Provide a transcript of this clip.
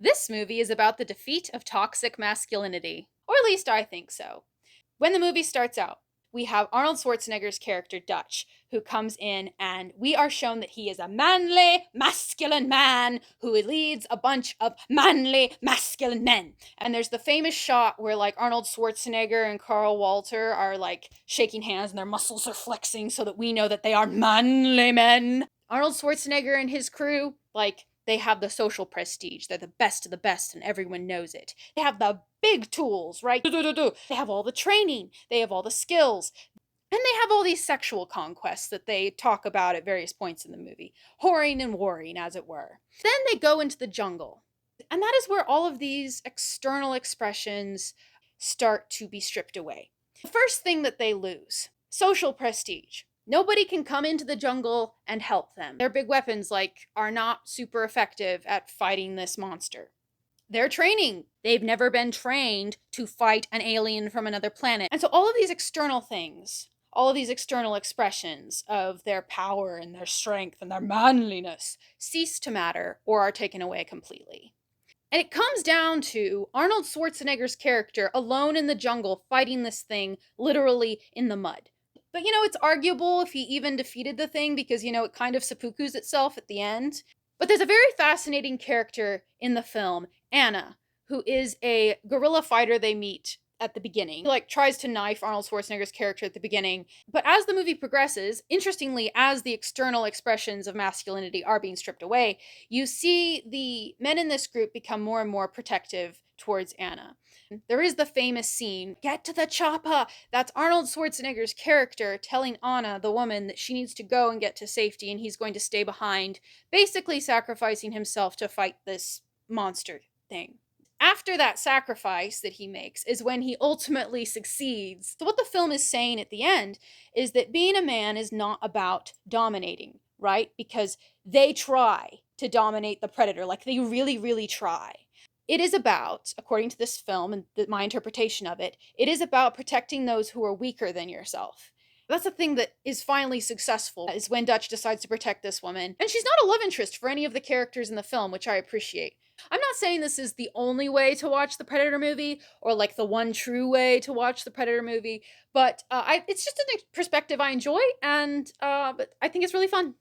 This movie is about the defeat of toxic masculinity, or at least I think so. When the movie starts out, we have Arnold Schwarzenegger's character Dutch, who comes in, and we are shown that he is a manly, masculine man who leads a bunch of manly, masculine men. And there's the famous shot where like Arnold Schwarzenegger and Carl Walter are like shaking hands and their muscles are flexing so that we know that they are manly men. Arnold Schwarzenegger and his crew, like, they have the social prestige. They're the best of the best, and everyone knows it. They have the big tools, right? They have all the training, they have all the skills, and they have all these sexual conquests that they talk about at various points in the movie, whoring and warring, as it were. Then they go into the jungle, and that is where all of these external expressions start to be stripped away. The first thing that they lose, social prestige. Nobody can come into the jungle and help them. Their big weapons, like, are not super effective at fighting this monster. Their training, they've never been trained to fight an alien from another planet. And so all of these external things, all of these external expressions of their power and their strength and their manliness cease to matter or are taken away completely. And it comes down to Arnold Schwarzenegger's character alone in the jungle fighting this thing literally in the mud. But, it's arguable if he even defeated the thing because, it kind of seppukus itself at the end. But there's a very fascinating character in the film, Anna, who is a guerrilla fighter they meet at the beginning. Like, tries to knife Arnold Schwarzenegger's character at the beginning. But as the movie progresses, interestingly, as the external expressions of masculinity are being stripped away, you see the men in this group become more and more protective towards Anna. There is the famous scene, "Get to the chopper!" That's Arnold Schwarzenegger's character telling Anna, the woman, that she needs to go and get to safety and he's going to stay behind, basically sacrificing himself to fight this monster thing. After that sacrifice that he makes is when he ultimately succeeds. So what the film is saying at the end is that being a man is not about dominating, right? Because they try to dominate the predator, like they really, really try. It is about, according to this film and my interpretation of it, it is about protecting those who are weaker than yourself. That's the thing that is finally successful, is when Dutch decides to protect this woman. And she's not a love interest for any of the characters in the film, which I appreciate. I'm not saying this is the only way to watch the Predator movie, or like the one true way to watch the Predator movie, but it's just a perspective I enjoy, and but I think it's really fun.